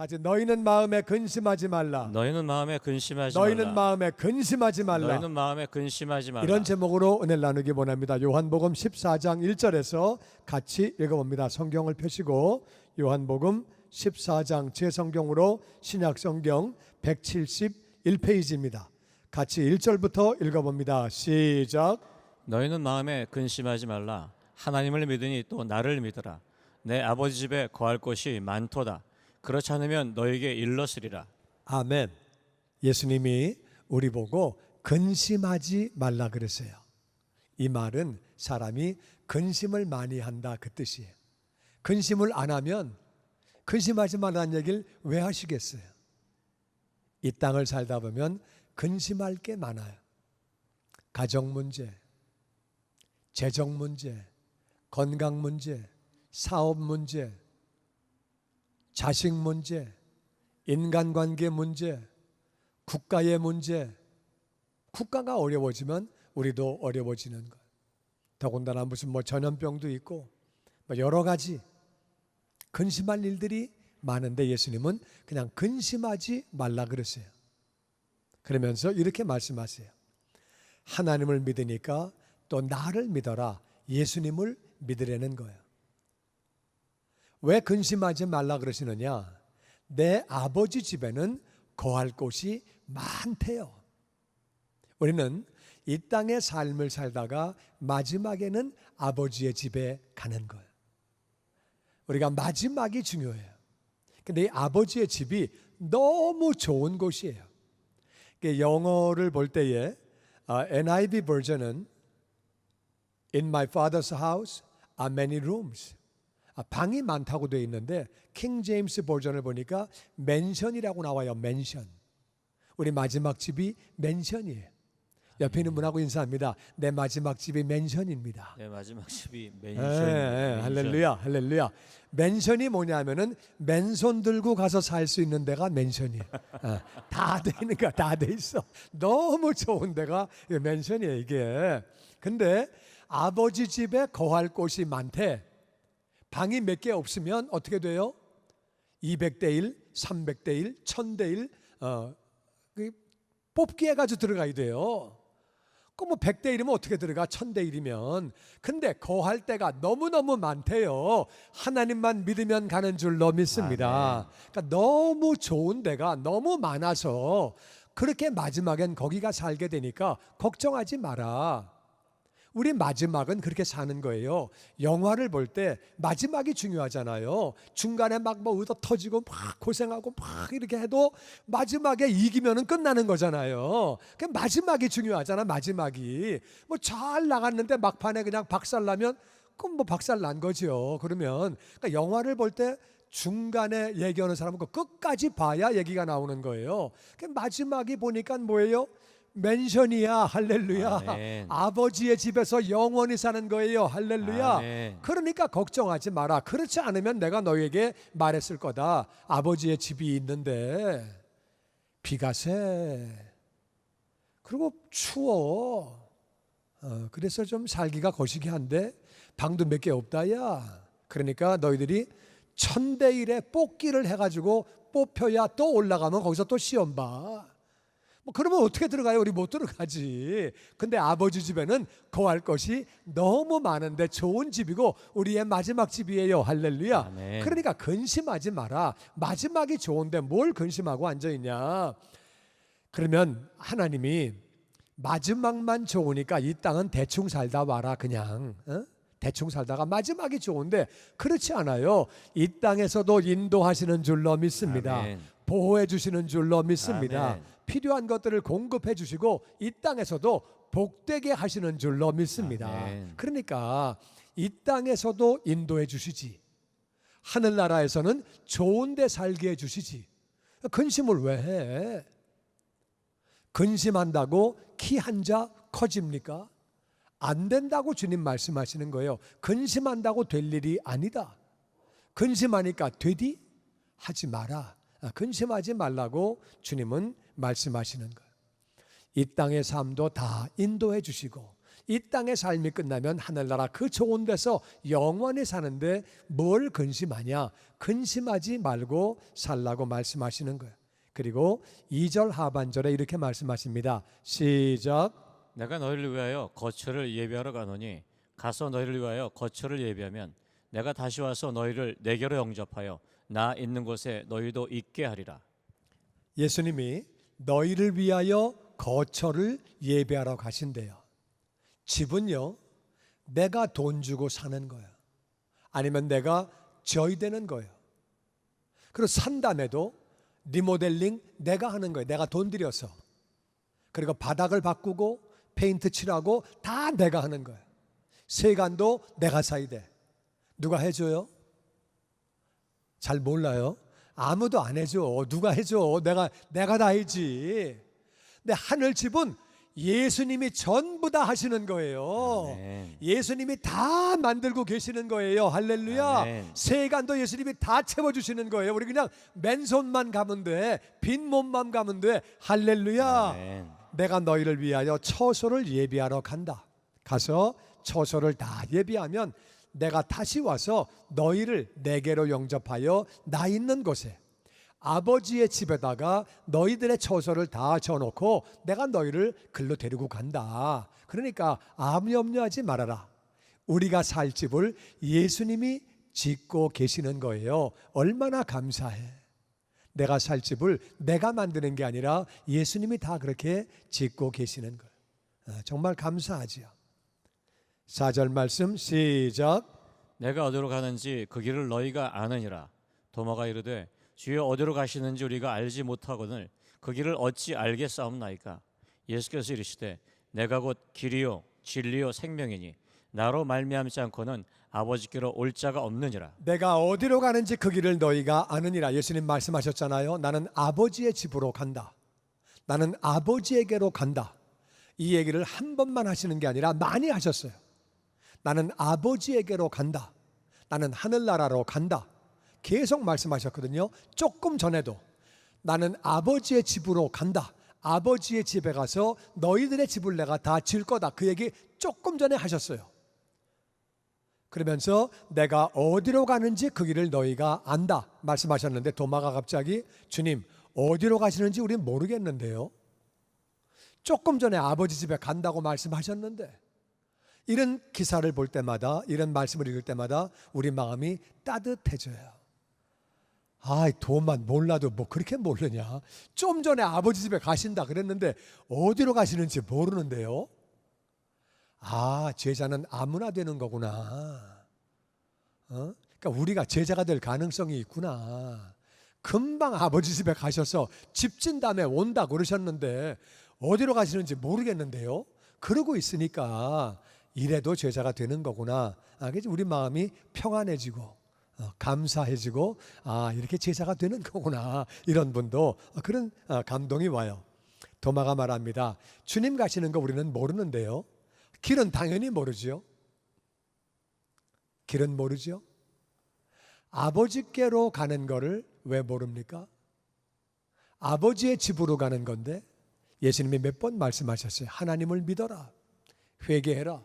같이 너희는 마음에 근심하지 말라. 너희는 마음에 근심하지 너희는 말라. 마음에 근심하지 말라. 너희는 마음에 근심하지 말라. 이런 제목으로 은혜를 나누기 원합니다. 요한복음 14장 1절에서 같이 읽어봅니다. 성경을 펴시고 요한복음 14장 제 성경으로 신약성경 171페이지입니다. 같이 1절부터 읽어봅니다. 시작. 너희는 마음에 근심하지 말라. 하나님을 믿으니 또 나를 믿으라. 내 아버지 집에 거할 곳이 많도다. 그렇지 않으면 너에게 일렀으리라. 아멘. 예수님이 우리 보고 근심하지 말라 그랬어요. 이 말은 사람이 근심을 많이 한다 그 뜻이에요. 근심을 안 하면 근심하지 말라는 얘기를 왜 하시겠어요? 이 땅을 살다 보면 근심할 게 많아요. 가정 문제, 재정 문제, 건강 문제, 사업 문제, 자식 문제, 인간관계 문제, 국가의 문제. 국가가 어려워지면 우리도 어려워지는 거예요. 더군다나 무슨 전염병도 있고 여러 가지 근심할 일들이 많은데 예수님은 그냥 근심하지 말라 그랬어요. 그러면서 이렇게 말씀하세요. 하나님을 믿으니까 또 나를 믿어라. 예수님을 믿으라는 거예요. 왜 근심하지 말라 그러시느냐? 내 아버지 집에는 거할 곳이 많대요. 우리는 이 땅의 삶을 살다가 마지막에는 아버지의 집에 가는 거예요. 우리가 마지막이 중요해요. 근데 이 아버지의 집이 너무 좋은 곳이에요. 영어를 볼 때에 NIV 버전은 In my father's house are many rooms. 방이 많다고 되어 있는데 킹 제임스 버전을 보니까 맨션이라고 나와요. 맨션. 우리 마지막 집이 맨션이에요. 옆에 있는 분하고 인사합니다. 내 마지막 집이 맨션입니다. 내 마지막 집이 맨션. 할렐루야, 할렐루야. 맨션이 뭐냐면은 맨손 들고 가서 살 수 있는 데가 맨션이에요. 다 돼 있는 거야, 다 돼 있어. 너무 좋은 데가 맨션이에요, 이게. 근데 아버지 집에 거할 곳이 많대. 방이 몇 개 없으면 어떻게 돼요? 200대 1, 300대 1, 1000대 1 뽑기 해가지고 들어가야 돼요. 그럼 100대 1이면 어떻게 들어가? 1000대 1이면. 근데 거할 때가 너무너무 많대요. 하나님만 믿으면 가는 줄로 믿습니다. 그러니까 너무 좋은 데가 너무 많아서 그렇게 마지막엔 거기가 살게 되니까 걱정하지 마라. 우리 마지막은 그렇게 사는 거예요. 영화를 볼 때 마지막이 중요하잖아요. 중간에 막 의도 터지고 막 고생하고 막 이렇게 해도 마지막에 이기면은 끝나는 거잖아요. 그 마지막이 중요하잖아. 마지막이 잘 나갔는데 막판에 그냥 박살나면 그럼 박살 난 거죠. 그러면 그러니까 영화를 볼 때 중간에 얘기하는 사람은 끝까지 봐야 얘기가 나오는 거예요. 그 마지막이 보니까 뭐예요? 맨션이야. 할렐루야. 아멘. 아버지의 집에서 영원히 사는 거예요. 할렐루야. 아멘. 그러니까 걱정하지 마라. 그렇지 않으면 내가 너에게 말했을 거다. 아버지의 집이 있는데 비가 새. 그리고 추워. 그래서 좀 살기가 거시기한데 방도 몇 개 없다 야. 그러니까 너희들이 1000대 1에 뽑기를 해가지고 뽑혀야 또 올라가면 거기서 또 시험 봐. 그러면 어떻게 들어가요? 우리 못 들어가지. 근데 아버지 집에는 거할 것이 너무 많은데 좋은 집이고 우리의 마지막 집이에요. 할렐루야. 아멘. 그러니까 근심하지 마라. 마지막이 좋은데 뭘 근심하고 앉아있냐. 그러면 하나님이 마지막만 좋으니까 이 땅은 대충 살다 와라. 그냥 대충 살다가 마지막이 좋은데 그렇지 않아요. 이 땅에서도 인도하시는 줄로 믿습니다. 아멘. 보호해 주시는 줄로 믿습니다. 아멘. 필요한 것들을 공급해 주시고 이 땅에서도 복되게 하시는 줄로 믿습니다. 아멘. 그러니까 이 땅에서도 인도해 주시지. 하늘나라에서는 좋은 데 살게 해 주시지. 근심을 왜 해? 근심한다고 키 한 자 커집니까? 안 된다고 주님 말씀하시는 거예요. 근심한다고 될 일이 아니다. 근심하니까 되디? 하지 마라. 근심하지 말라고 주님은 말씀하시는 거예요. 이 땅의 삶도 다 인도해 주시고 이 땅의 삶이 끝나면 하늘나라 그 좋은 데서 영원히 사는데 뭘 근심하냐? 근심하지 말고 살라고 말씀하시는 거예요. 그리고 2절 하반절에 이렇게 말씀하십니다. 시작. 내가 너희를 위하여 거처를 예비하러 가노니 가서 너희를 위하여 거처를 예비하면 내가 다시 와서 너희를 내게로 영접하여 나 있는 곳에 너희도 있게 하리라. 예수님이 너희를 위하여 거처를 예배하러 가신대요. 집은요, 내가 돈 주고 사는 거예요. 아니면 내가 저이되는 거예요. 그리고 산다음에도 리모델링 내가 하는 거예요. 내가 돈 들여서. 그리고 바닥을 바꾸고 페인트 칠하고 다 내가 하는 거예요. 세간도 내가 사야 돼. 누가 해줘요? 잘 몰라요. 아무도 안 해줘. 누가 해줘? 내가 다 해지. 근데 하늘집은 예수님이 전부 다 하시는 거예요. 아멘. 예수님이 다 만들고 계시는 거예요. 할렐루야. 아멘. 세간도 예수님이 다 채워주시는 거예요. 우리 그냥 맨손만 가면 돼. 빈 몸만 가면 돼. 할렐루야. 아멘. 내가 너희를 위하여 처소를 예비하러 간다. 가서 처소를 다 예비하면 내가 다시 와서 너희를 내게로 영접하여 나 있는 곳에 아버지의 집에다가 너희들의 처소를 다 져놓고 내가 너희를 글로 데리고 간다. 그러니까 아무 염려하지 말아라. 우리가 살 집을 예수님이 짓고 계시는 거예요. 얼마나 감사해. 내가 살 집을 내가 만드는 게 아니라 예수님이 다 그렇게 짓고 계시는 거예요. 정말 감사하지요. 4절 말씀 시작. 내가 어디로 가는지 그 길을 너희가 아느니라. 도마가 이르되 주여 어디로 가시는지 우리가 알지 못하거늘 그 길을 어찌 알겠사옵나이까. 예수께서 이르시되 내가 곧 길이요 진리요 생명이니 나로 말미암지 않고는 아버지께로 올 자가 없느니라. 내가 어디로 가는지 그 길을 너희가 아느니라. 예수님 말씀하셨잖아요. 나는 아버지의 집으로 간다. 나는 아버지에게로 간다. 이 얘기를 한 번만 하시는 게 아니라 많이 하셨어요. 나는 아버지에게로 간다. 나는 하늘나라로 간다. 계속 말씀하셨거든요. 조금 전에도 나는 아버지의 집으로 간다. 아버지의 집에 가서 너희들의 집을 내가 다 질 거다. 그 얘기 조금 전에 하셨어요. 그러면서 내가 어디로 가는지 그 길을 너희가 안다 말씀하셨는데 도마가 갑자기 주님 어디로 가시는지 우리는 모르겠는데요. 조금 전에 아버지 집에 간다고 말씀하셨는데 이런 기사를 볼 때마다 이런 말씀을 읽을 때마다 우리 마음이 따뜻해져요. 아, 도만 몰라도 뭐 그렇게 모르냐. 좀 전에 아버지 집에 가신다 그랬는데 어디로 가시는지 모르는데요. 아, 제자는 아무나 되는 거구나. 그러니까 우리가 제자가 될 가능성이 있구나. 금방 아버지 집에 가셔서 집 진 다음에 온다 그러셨는데 어디로 가시는지 모르겠는데요. 그러고 있으니까 이래도 제자가 되는 거구나. 그래서 우리 마음이 평안해지고 감사해지고 이렇게 제자가 되는 거구나. 이런 분도 그런 감동이 와요. 도마가 말합니다. 주님 가시는 거 우리는 모르는데요. 길은 당연히 모르죠. 길은 모르죠. 아버지께로 가는 거를 왜 모릅니까? 아버지의 집으로 가는 건데 예수님이 몇 번 말씀하셨어요. 하나님을 믿어라. 회개해라.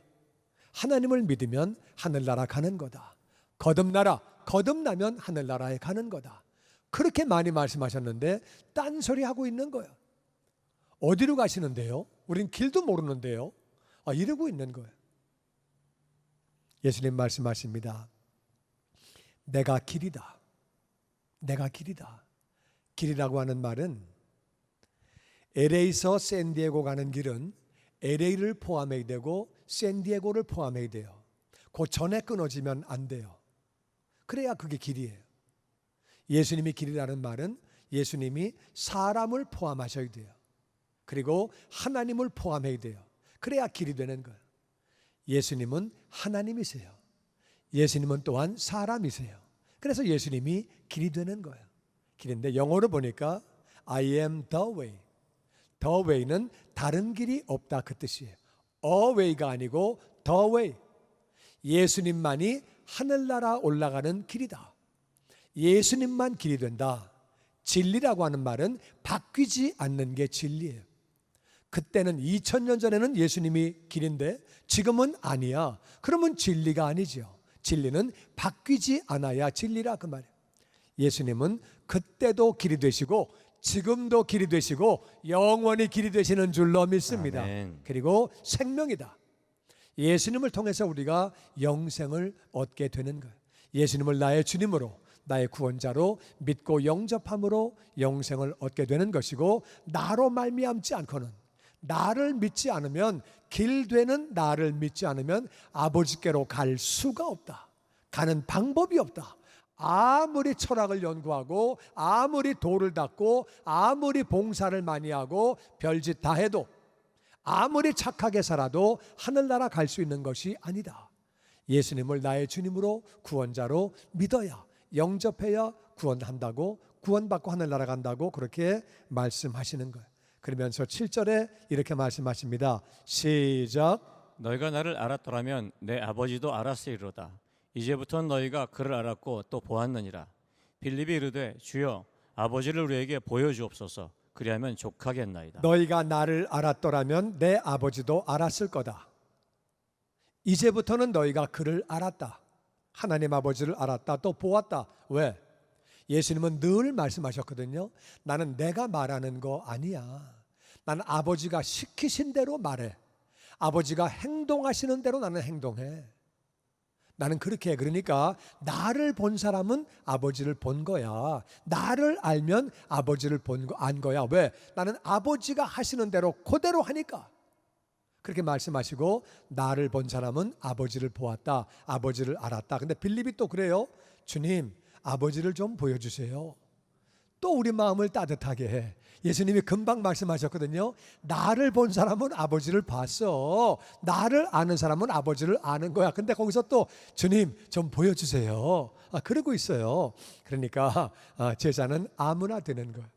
하나님을 믿으면 하늘나라 가는 거다. 거듭나라. 거듭나면 하늘나라에 가는 거다. 그렇게 많이 말씀하셨는데 딴소리 하고 있는 거예요. 어디로 가시는데요? 우린 길도 모르는데요. 이러고 있는 거예요. 예수님 말씀하십니다. 내가 길이다. 내가 길이다. 길이라고 하는 말은 LA에서 샌디에고 가는 길은 LA를 포함해야 되고 샌디에고를 포함해야 돼요. 그 전에 끊어지면 안 돼요. 그래야 그게 길이에요. 예수님이 길이라는 말은 예수님이 사람을 포함하셔야 돼요. 그리고 하나님을 포함해야 돼요. 그래야 길이 되는 거예요. 예수님은 하나님이세요. 예수님은 또한 사람이세요. 그래서 예수님이 길이 되는 거예요. 길인데 영어로 보니까 I am the way. The way는 다른 길이 없다 그 뜻이에요. A way가 아니고 the way. 예수님만이 하늘나라 올라가는 길이다. 예수님만 길이 된다. 진리라고 하는 말은 바뀌지 않는 게 진리예요. 그때는 2000년 전에는 예수님이 길인데 지금은 아니야. 그러면 진리가 아니죠. 진리는 바뀌지 않아야 진리라 그 말이에요. 예수님은 그때도 길이 되시고 지금도 길이 되시고 영원히 길이 되시는 줄로 믿습니다. 아멘. 그리고 생명이다. 예수님을 통해서 우리가 영생을 얻게 되는 거예요. 예수님을 나의 주님으로 나의 구원자로 믿고 영접함으로 영생을 얻게 되는 것이고, 나로 말미암지 않고는, 나를 믿지 않으면, 길 되는 나를 믿지 않으면 아버지께로 갈 수가 없다. 가는 방법이 없다. 아무리 철학을 연구하고 아무리 돌을 닦고 아무리 봉사를 많이 하고 별짓 다 해도, 아무리 착하게 살아도 하늘나라 갈 수 있는 것이 아니다. 예수님을 나의 주님으로 구원자로 믿어야, 영접해야 구원한다고, 구원받고 하늘나라 간다고 그렇게 말씀하시는 거예요. 그러면서 7절에 이렇게 말씀하십니다. 시작. 너희가 나를 알았더라면 내 아버지도 알았으리로다. 이제부터는 너희가 그를 알았고 또 보았느니라. 빌립이 이르되 주여 아버지를 우리에게 보여주옵소서. 그리하면 족하겠나이다. 너희가 나를 알았더라면 내 아버지도 알았을 거다. 이제부터는 너희가 그를 알았다. 하나님 아버지를 알았다. 또 보았다. 왜? 예수님은 늘 말씀하셨거든요. 나는 내가 말하는 거 아니야. 나는 아버지가 시키신 대로 말해. 아버지가 행동하시는 대로 나는 행동해. 나는 그렇게 해. 그러니까 나를 본 사람은 아버지를 본 거야. 나를 알면 아버지를 안 거야. 왜? 나는 아버지가 하시는 대로 그대로 하니까. 그렇게 말씀하시고, 나를 본 사람은 아버지를 보았다. 아버지를 알았다. 근데 빌립이 또 그래요. 주님, 아버지를 좀 보여주세요. 또 우리 마음을 따뜻하게 해. 예수님이 금방 말씀하셨거든요. 나를 본 사람은 아버지를 봤어. 나를 아는 사람은 아버지를 아는 거야. 근데 거기서 또 주님 좀 보여주세요. 그러고 있어요. 그러니까 제자는 아무나 되는 거야.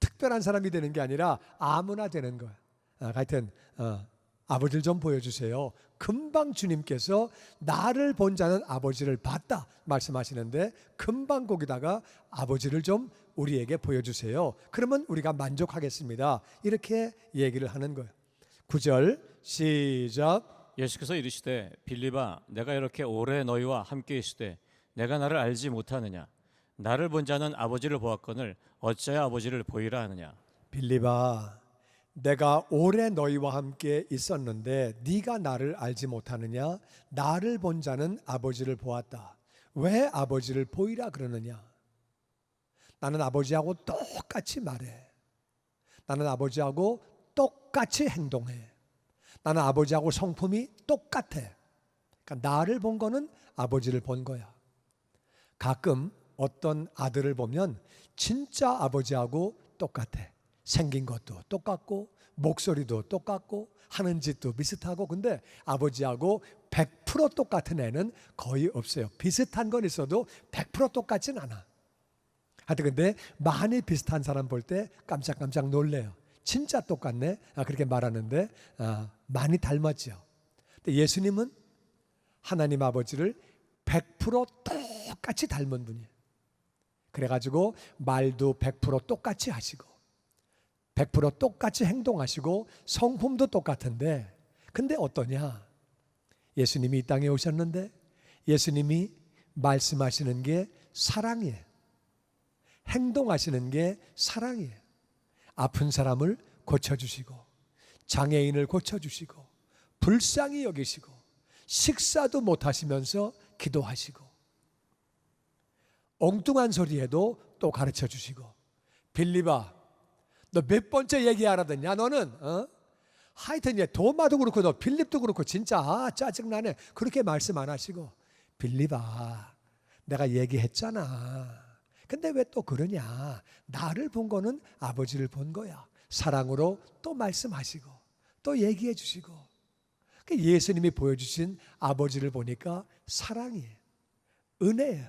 특별한 사람이 되는 게 아니라 아무나 되는 거야. 하여튼 아버지를 좀 보여주세요. 금방 주님께서 나를 본 자는 아버지를 봤다 말씀하시는데, 금방 거기다가 아버지를 좀 우리에게 보여주세요. 그러면 우리가 만족하겠습니다. 이렇게 얘기를 하는 거예요. 9절 시작. 예수께서 이르시되 빌립아 내가 이렇게 오래 너희와 함께 있으되 내가 나를 알지 못하느냐. 나를 본 자는 아버지를 보았거늘 어찌하여 아버지를 보이라 하느냐. 빌립아, 내가 오래 너희와 함께 있었는데 네가 나를 알지 못하느냐. 나를 본 자는 아버지를 보았다. 왜 아버지를 보이라 그러느냐. 나는 아버지하고 똑같이 말해. 나는 아버지하고 똑같이 행동해. 나는 아버지하고 성품이 똑같아. 그러니까 나를 본 거는 아버지를 본 거야. 가끔 어떤 아들을 보면 진짜 아버지하고 똑같아. 생긴 것도 똑같고 목소리도 똑같고 하는 짓도 비슷하고. 근데 아버지하고 100% 똑같은 애는 거의 없어요. 비슷한 건 있어도 100% 똑같진 않아. 하여튼 근데 많이 비슷한 사람 볼 때 깜짝깜짝 놀래요. 진짜 똑같네. 그렇게 말하는데 많이 닮았죠. 근데 예수님은 하나님 아버지를 100% 똑같이 닮은 분이에요. 그래가지고 말도 100% 똑같이 하시고 100% 똑같이 행동하시고 성품도 똑같은데, 근데 어떠냐? 예수님이 이 땅에 오셨는데 예수님이 말씀하시는 게 사랑이에요. 행동하시는 게 사랑이에요. 아픈 사람을 고쳐주시고 장애인을 고쳐주시고 불쌍히 여기시고 식사도 못하시면서 기도하시고 엉뚱한 소리에도 또 가르쳐주시고. 빌립아, 너 몇 번째 얘기 알아듣냐 너는? 하여튼 도마도 그렇고 너 빌립도 그렇고 진짜 짜증나네. 그렇게 말씀 안 하시고, 빌립아 내가 얘기했잖아. 근데 왜 또 그러냐. 나를 본 거는 아버지를 본 거야. 사랑으로 또 말씀하시고 또 얘기해 주시고. 예수님이 보여주신 아버지를 보니까 사랑이에요. 은혜예요.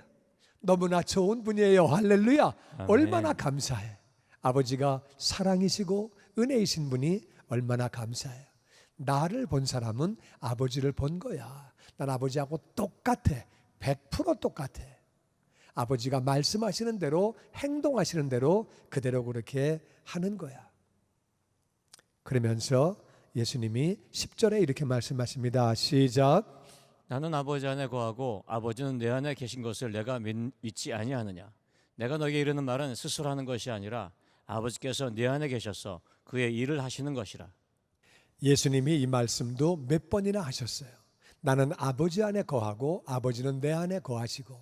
너무나 좋은 분이에요. 할렐루야. 아멘. 얼마나 감사해. 아버지가 사랑이시고 은혜이신 분이 얼마나 감사해요. 나를 본 사람은 아버지를 본 거야. 난 아버지하고 똑같아. 100% 똑같아. 아버지가 말씀하시는 대로 행동하시는 대로 그대로 그렇게 하는 거야. 그러면서 예수님이 10절에 이렇게 말씀하십니다. 시작. 나는 아버지 안에 거하고 아버지는 내 안에 계신 것을 내가 믿지 아니하느냐. 내가 너에게 이르는 말은 스스로 하는 것이 아니라 아버지께서 내 안에 계셔서 그의 일을 하시는 것이라. 예수님이 이 말씀도 몇 번이나 하셨어요. 나는 아버지 안에 거하고 아버지는 내 안에 거하시고,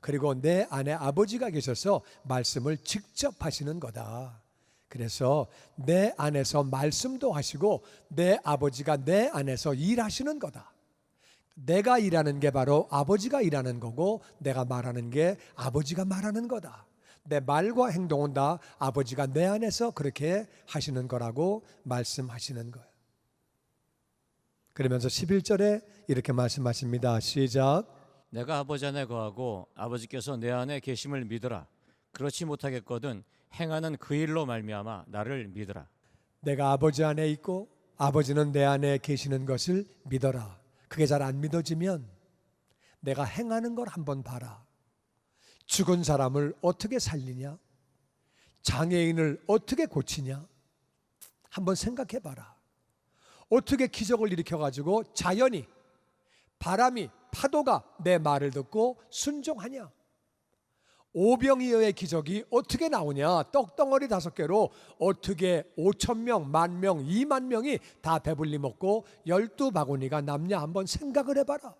그리고 내 안에 아버지가 계셔서 말씀을 직접 하시는 거다. 그래서 내 안에서 말씀도 하시고 내 아버지가 내 안에서 일하시는 거다. 내가 일하는 게 바로 아버지가 일하는 거고, 내가 말하는 게 아버지가 말하는 거다. 내 말과 행동은 다 아버지가 내 안에서 그렇게 하시는 거라고 말씀하시는 거예요. 그러면서 11절에 이렇게 말씀하십니다. 시작. 내가 아버지 안에 거하고 아버지께서 내 안에 계심을 믿으라. 그렇지 못하겠거든 행하는 그 일로 말미암아 나를 믿으라. 내가 아버지 안에 있고 아버지는 내 안에 계시는 것을 믿어라. 그게 잘 안 믿어지면 내가 행하는 걸 한번 봐라. 죽은 사람을 어떻게 살리냐? 장애인을 어떻게 고치냐? 한번 생각해 봐라. 어떻게 기적을 일으켜가지고 자연이, 바람이, 파도가 내 말을 듣고 순종하냐? 오병이어의 기적이 어떻게 나오냐? 떡덩어리 5개로 어떻게 5,000명, 10,000명, 20,000명이 다 배불리 먹고 12바구니가 남냐? 한번 생각을 해봐라.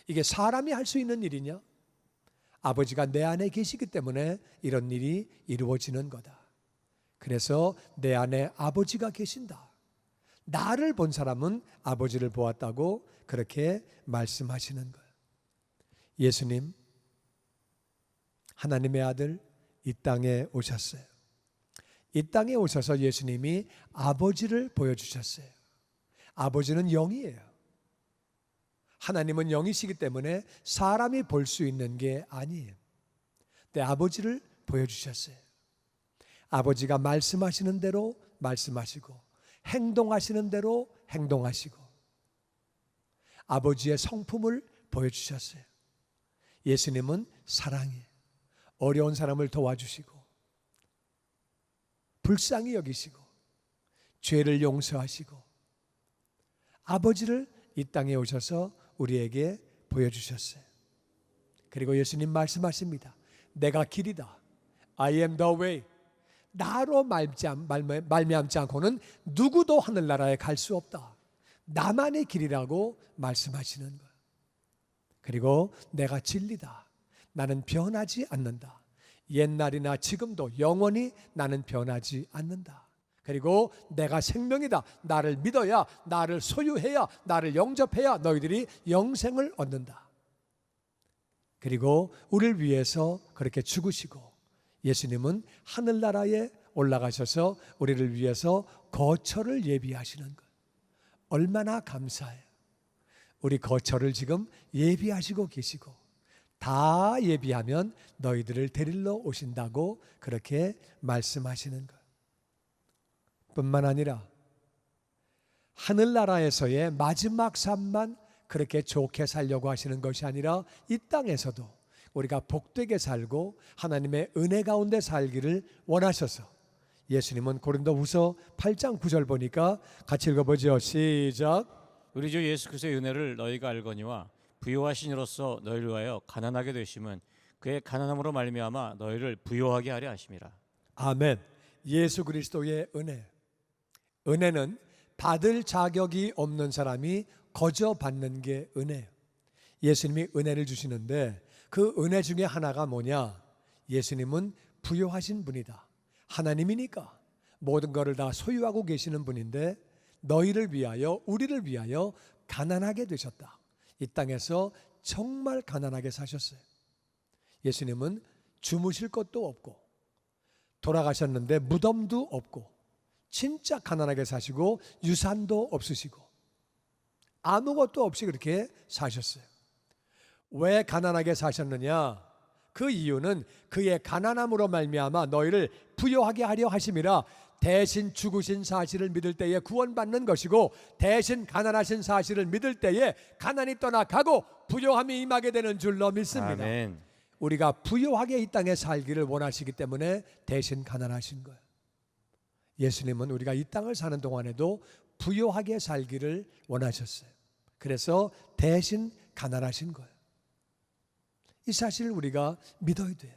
이게 사람이 할 수 있는 일이냐? 아버지가 내 안에 계시기 때문에 이런 일이 이루어지는 거다. 그래서 내 안에 아버지가 계신다. 나를 본 사람은 아버지를 보았다고 그렇게 말씀하시는 거예요. 예수님, 하나님의 아들 이 땅에 오셨어요. 이 땅에 오셔서 예수님이 아버지를 보여주셨어요. 아버지는 영이에요. 하나님은 영이시기 때문에 사람이 볼 수 있는 게 아니에요. 내 아버지를 보여주셨어요. 아버지가 말씀하시는 대로 말씀하시고 행동하시는 대로 행동하시고 아버지의 성품을 보여주셨어요. 예수님은 사랑이에요. 어려운 사람을 도와주시고 불쌍히 여기시고 죄를 용서하시고 아버지를 이 땅에 오셔서 우리에게 보여주셨어요. 그리고 예수님 말씀하십니다. 내가 길이다. I am the way. 나로 말미암지 않고는 누구도 하늘나라에 갈 수 없다. 나만의 길이라고 말씀하시는 거예요. 그리고 내가 진리다. 나는 변하지 않는다. 옛날이나 지금도 영원히 나는 변하지 않는다. 그리고 내가 생명이다. 나를 믿어야, 나를 소유해야, 나를 영접해야 너희들이 영생을 얻는다. 그리고 우리를 위해서 그렇게 죽으시고 예수님은 하늘나라에 올라가셔서 우리를 위해서 거처를 예비하시는 것. 얼마나 감사해요. 우리 거처를 지금 예비하시고 계시고 다 예비하면 너희들을 데리러 오신다고 그렇게 말씀하시는 것. 뿐만 아니라 하늘나라에서의 마지막 삶만 그렇게 좋게 살려고 하시는 것이 아니라 이 땅에서도 우리가 복되게 살고 하나님의 은혜 가운데 살기를 원하셔서 예수님은 고린도후서 8장 9절 보니까 같이 읽어보죠. 시작. 우리 주 예수 그리스도의 은혜를 너희가 알거니와 부요하신 이로써 너희를 위하여 가난하게 되심은 그의 가난함으로 말미암아 너희를 부요하게 하려 하심이라. 아멘. 예수 그리스도의 은혜. 은혜는 받을 자격이 없는 사람이 거저 받는 게 은혜예요. 예수님이 은혜를 주시는데 그 은혜 중에 하나가 뭐냐? 예수님은 부요하신 분이다. 하나님이니까 모든 것을 다 소유하고 계시는 분인데 너희를 위하여, 우리를 위하여 가난하게 되셨다. 이 땅에서 정말 가난하게 사셨어요. 예수님은 주무실 것도 없고 돌아가셨는데 무덤도 없고 진짜 가난하게 사시고 유산도 없으시고 아무것도 없이 그렇게 사셨어요. 왜 가난하게 사셨느냐? 그 이유는 그의 가난함으로 말미암아 너희를 부요하게 하려 하심이라. 대신 죽으신 사실을 믿을 때에 구원받는 것이고 대신 가난하신 사실을 믿을 때에 가난이 떠나가고 부요함이 임하게 되는 줄로 믿습니다. 아멘. 우리가 부요하게 이 땅에 살기를 원하시기 때문에 대신 가난하신 거예요. 예수님은 우리가 이 땅을 사는 동안에도 부요하게 살기를 원하셨어요. 그래서 대신 가난하신 거예요. 이 사실을 우리가 믿어야 돼요.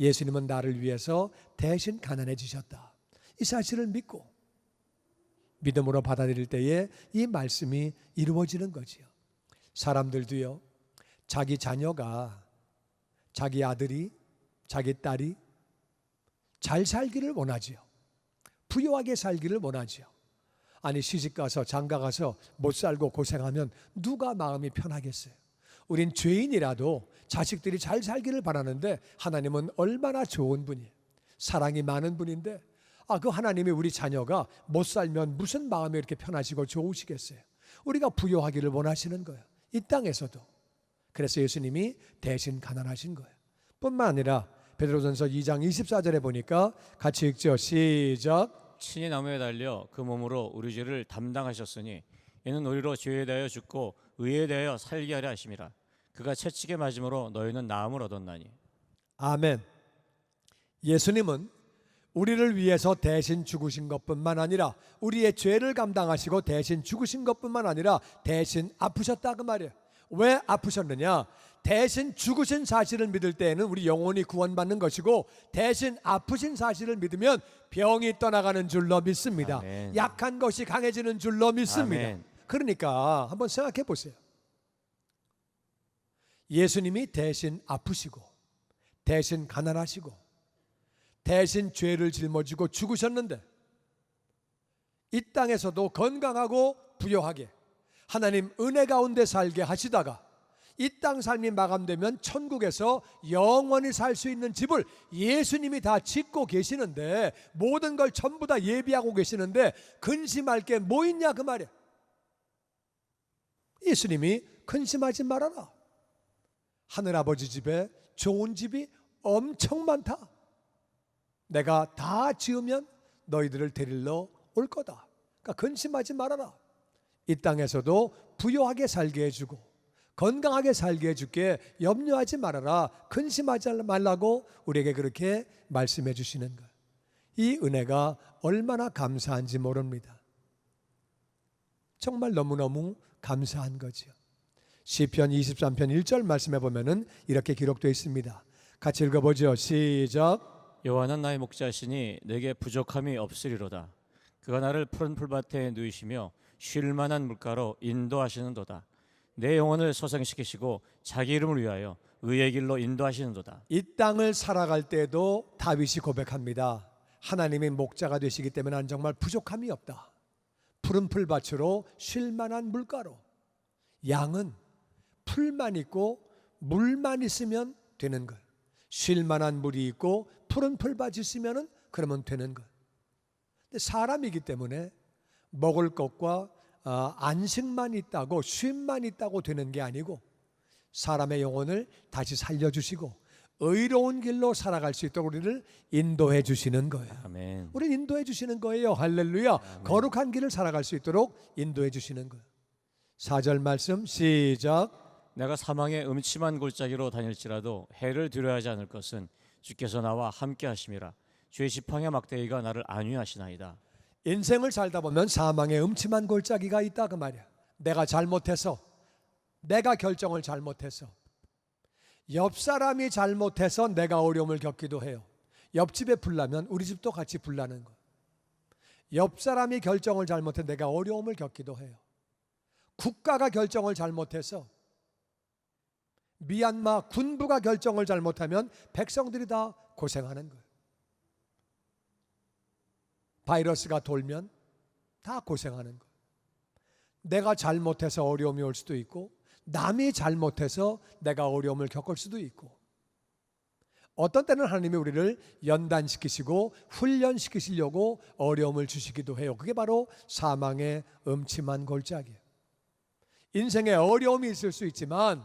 예수님은 나를 위해서 대신 가난해지셨다. 이 사실을 믿고 믿음으로 받아들일 때에 이 말씀이 이루어지는 거지요. 사람들도요, 자기 자녀가, 자기 아들이, 자기 딸이 잘 살기를 원하지요. 부유하게 살기를 원하지요. 아니, 시집가서 장가가서 못 살고 고생하면 누가 마음이 편하겠어요. 우린 죄인이라도 자식들이 잘 살기를 바라는데 하나님은 얼마나 좋은 분이에요. 사랑이 많은 분인데 그 하나님이 우리 자녀가 못 살면 무슨 마음이 이렇게 편하시고 좋으시겠어요. 우리가 부유하기를 원하시는 거예요. 이 땅에서도. 그래서 예수님이 대신 가난하신 거예요. 뿐만 아니라 베드로전서 2장 24절에 보니까 같이 읽죠. 시작. 친히 나무에 달려 그 몸으로 우리 죄를 담당하셨으니 이는 우리로 죄에 대하여 죽고 의에 대하여 살게 하려 하심이라. 그가 채찍에 맞음으로 너희는 나음을 얻었나니. 아멘. 예수님은 우리를 위해서 대신 죽으신 것뿐만 아니라 우리의 죄를 감당하시고 대신 죽으신 것뿐만 아니라 대신 아프셨다 그 말이에요. 왜 아프셨느냐? 대신 죽으신 사실을 믿을 때에는 우리 영혼이 구원받는 것이고 대신 아프신 사실을 믿으면 병이 떠나가는 줄로 믿습니다. 아멘. 약한 것이 강해지는 줄로 믿습니다. 아멘. 그러니까 한번 생각해 보세요. 예수님이 대신 아프시고 대신 가난하시고 대신 죄를 짊어지고 죽으셨는데 이 땅에서도 건강하고 부요하게 하나님 은혜 가운데 살게 하시다가 이 땅 삶이 마감되면 천국에서 영원히 살 수 있는 집을 예수님이 다 짓고 계시는데 모든 걸 전부 다 예비하고 계시는데 근심할 게 뭐 있냐 그 말이야. 예수님이 근심하지 말아라. 하늘아버지 집에 좋은 집이 엄청 많다. 내가 다 지으면 너희들을 데리러 올 거다. 그러니까 근심하지 말아라. 이 땅에서도 부요하게 살게 해주고 건강하게 살게 해줄게. 염려하지 말아라. 근심하지 말라고 우리에게 그렇게 말씀해 주시는 거예요. 이 은혜가 얼마나 감사한지 모릅니다. 정말 너무너무 감사한 거죠. 시편 23편 1절 말씀해 보면은 이렇게 기록되어 있습니다. 같이 읽어보죠. 시작. 여호와는 나의 목자시니 내게 부족함이 없으리로다. 그가 나를 푸른 풀밭에 누이시며 쉴 만한 물가로 인도하시는도다. 내 영혼을 소생시키시고 자기 이름을 위하여 의의 길로 인도하시는도다. 이 땅을 살아갈 때도 다윗이 고백합니다. 하나님이 목자가 되시기 때문에 난 정말 부족함이 없다. 푸른 풀밭으로 쉴 만한 물가로. 양은 풀만 있고 물만 있으면 되는 거예요. 쉴 만한 물이 있고 푸른 풀밭이 있으면 그러면 되는 거예요. 근데 사람이기 때문에 먹을 것과 안식만 있다고 쉼만 있다고 되는 게 아니고 사람의 영혼을 다시 살려주시고 의로운 길로 살아갈 수 있도록 우리를 인도해 주시는 거예요. 아멘. 우리는 인도해 주시는 거예요. 할렐루야. 아멘. 거룩한 길을 살아갈 수 있도록 인도해 주시는 거예요. 4절 말씀 시작. 내가 사망의 음침한 골짜기로 다닐지라도 해를 두려워하지 않을 것은 주께서 나와 함께 하심이라. 주의 지팡이와 막대기가 나를 안위하시나이다. 인생을 살다 보면 사망의 음침한 골짜기가 있다 그 말이야. 내가 잘못해서, 내가 결정을 잘못해서, 옆 사람이 잘못해서 내가 어려움을 겪기도 해요. 옆집에 불나면 우리 집도 같이 불나는 거야. 옆 사람이 결정을 잘못해 내가 어려움을 겪기도 해요. 국가가 결정을 잘못해서, 미얀마 군부가 결정을 잘못하면 백성들이 다 고생하는 거예요. 바이러스가 돌면 다 고생하는 거예요. 내가 잘못해서 어려움이 올 수도 있고 남이 잘못해서 내가 어려움을 겪을 수도 있고 어떤 때는 하나님이 우리를 연단시키시고 훈련시키시려고 어려움을 주시기도 해요. 그게 바로 사망의 음침한 골짜기예요. 인생에 어려움이 있을 수 있지만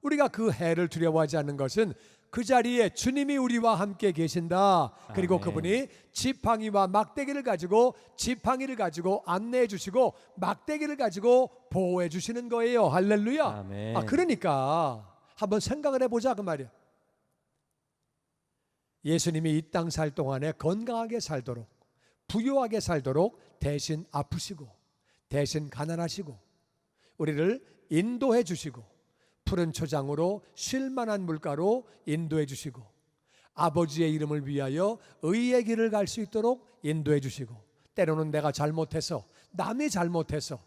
우리가 그 해를 두려워하지 않는 것은 그 자리에 주님이 우리와 함께 계신다. 그리고 아멘. 그분이 지팡이와 막대기를 가지고 안내해 주시고 막대기를 가지고 보호해 주시는 거예요. 할렐루야. 아멘. 그러니까 한번 생각을 해보자 그 말이야. 예수님이 이 땅 살 동안에 건강하게 살도록 부유하게 살도록 대신 아프시고 대신 가난하시고 우리를 인도해 주시고 푸른 초장으로 쉴만한 물가로 인도해 주시고 아버지의 이름을 위하여 의의 길을 갈 수 있도록 인도해 주시고 때로는 내가 잘못해서 남이 잘못해서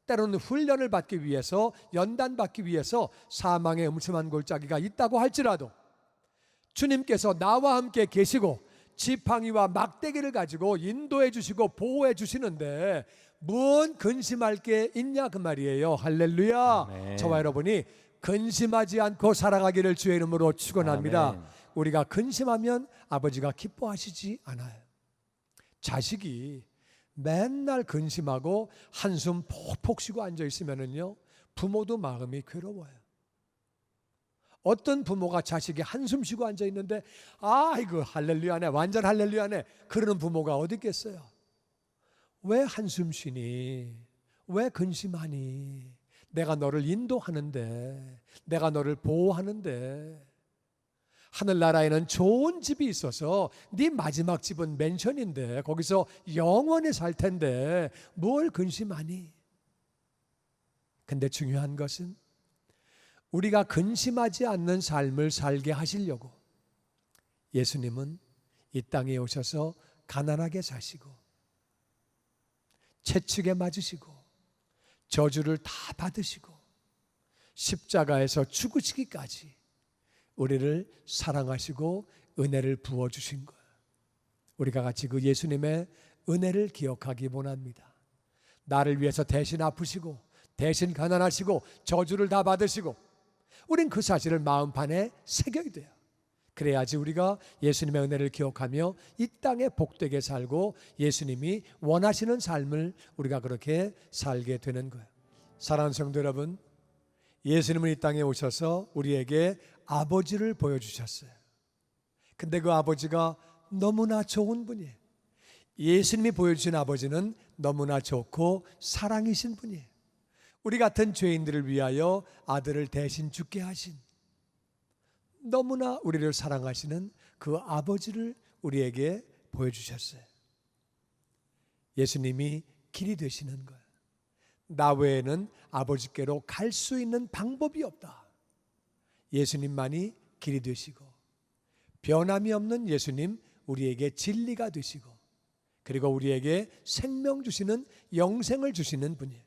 때로는 훈련을 받기 위해서 연단받기 위해서 사망의 음침한 골짜기가 있다고 할지라도 주님께서 나와 함께 계시고 지팡이와 막대기를 가지고 인도해 주시고 보호해 주시는데 뭔 근심할 게 있냐 그 말이에요. 할렐루야. 아멘. 저와 여러분이 근심하지 않고 살아가기를 주의 이름으로 축원합니다. 아멘. 우리가 근심하면 아버지가 기뻐하시지 않아요. 자식이 맨날 근심하고 한숨 폭폭 쉬고 앉아 있으면은요 부모도 마음이 괴로워요. 어떤 부모가 자식이 한숨 쉬고 앉아 있는데 아이고 할렐루야네 완전 할렐루야네 그러는 부모가 어디 있겠어요? 왜 한숨 쉬니? 왜 근심하니? 내가 너를 인도하는데 내가 너를 보호하는데 하늘나라에는 좋은 집이 있어서 네 마지막 집은 맨션인데 거기서 영원히 살 텐데 뭘 근심하니? 근데 중요한 것은 우리가 근심하지 않는 삶을 살게 하시려고 예수님은 이 땅에 오셔서 가난하게 사시고 채찍에 맞으시고 저주를 다 받으시고 십자가에서 죽으시기까지 우리를 사랑하시고 은혜를 부어주신 거예요. 우리가 같이 그 예수님의 은혜를 기억하기 원합니다. 나를 위해서 대신 아프시고 대신 가난하시고 저주를 다 받으시고 우린 그 사실을 마음판에 새겨야 돼요. 그래야지 우리가 예수님의 은혜를 기억하며 이 땅에 복되게 살고 예수님이 원하시는 삶을 우리가 그렇게 살게 되는 거예요. 사랑하는 성도 여러분, 예수님은 이 땅에 오셔서 우리에게 아버지를 보여주셨어요. 근데 그 아버지가 너무나 좋은 분이에요. 예수님이 보여주신 아버지는 너무나 좋고 사랑이신 분이에요. 우리 같은 죄인들을 위하여 아들을 대신 죽게 하신 너무나 우리를 사랑하시는 그 아버지를 우리에게 보여주셨어요. 예수님이 길이 되시는 거예요. 나 외에는 아버지께로 갈 수 있는 방법이 없다. 예수님만이 길이 되시고 변함이 없는 예수님 우리에게 진리가 되시고 그리고 우리에게 생명 주시는 영생을 주시는 분이에요.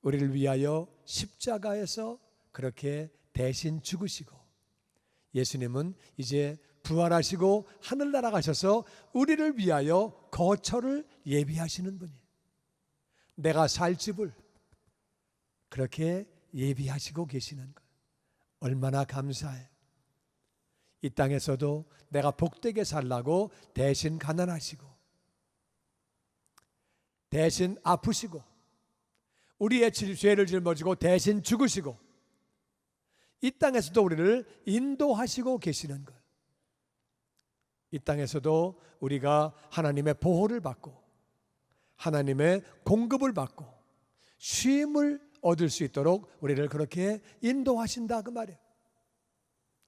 우리를 위하여 십자가에서 그렇게 대신 죽으시고 예수님은 이제 부활하시고 하늘나라 가셔서 우리를 위하여 거처를 예비하시는 분이에요. 내가 살 집을 그렇게 예비하시고 계시는 거예요. 얼마나 감사해요. 이 땅에서도 내가 복되게 살라고 대신 가난하시고 대신 아프시고 우리의 죄를 짊어지고 대신 죽으시고 이 땅에서도 우리를 인도하시고 계시는 거예요. 이 땅에서도 우리가 하나님의 보호를 받고 하나님의 공급을 받고 쉼을 얻을 수 있도록 우리를 그렇게 인도하신다 그 말이에요.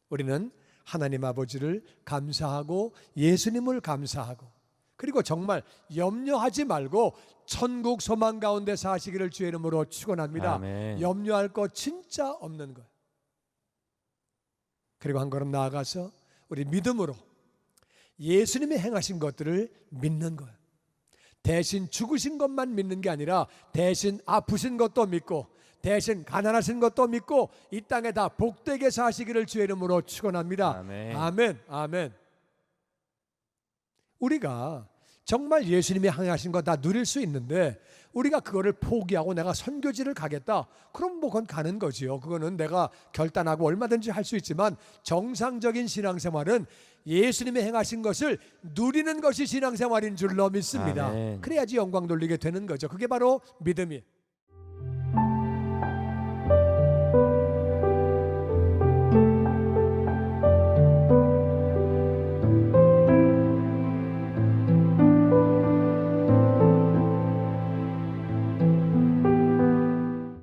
우리는 하나님 아버지를 감사하고 예수님을 감사하고 그리고 정말 염려하지 말고 천국 소망 가운데 사시기를 주의 이름으로 축원합니다. 아멘. 염려할 것 진짜 없는 거예요. 그리고 한 걸음 나아가서 우리 믿음으로 예수님이 행하신 것들을 믿는 거예요. 대신 죽으신 것만 믿는 게 아니라 대신 아프신 것도 믿고 대신 가난하신 것도 믿고 이 땅에 다 복되게 사시기를 주의 이름으로 축원합니다. 아멘. 아멘. 아멘. 우리가 정말 예수님이 행하신 거 다 누릴 수 있는데 우리가 그거를 포기하고 내가 선교지를 가겠다. 그럼 뭐 그건 가는 거지요. 그거는 내가 결단하고 얼마든지 할 수 있지만 정상적인 신앙생활은 예수님이 행하신 것을 누리는 것이 신앙생활인 줄로 믿습니다. 아멘. 그래야지 영광 돌리게 되는 거죠. 그게 바로 믿음이에요.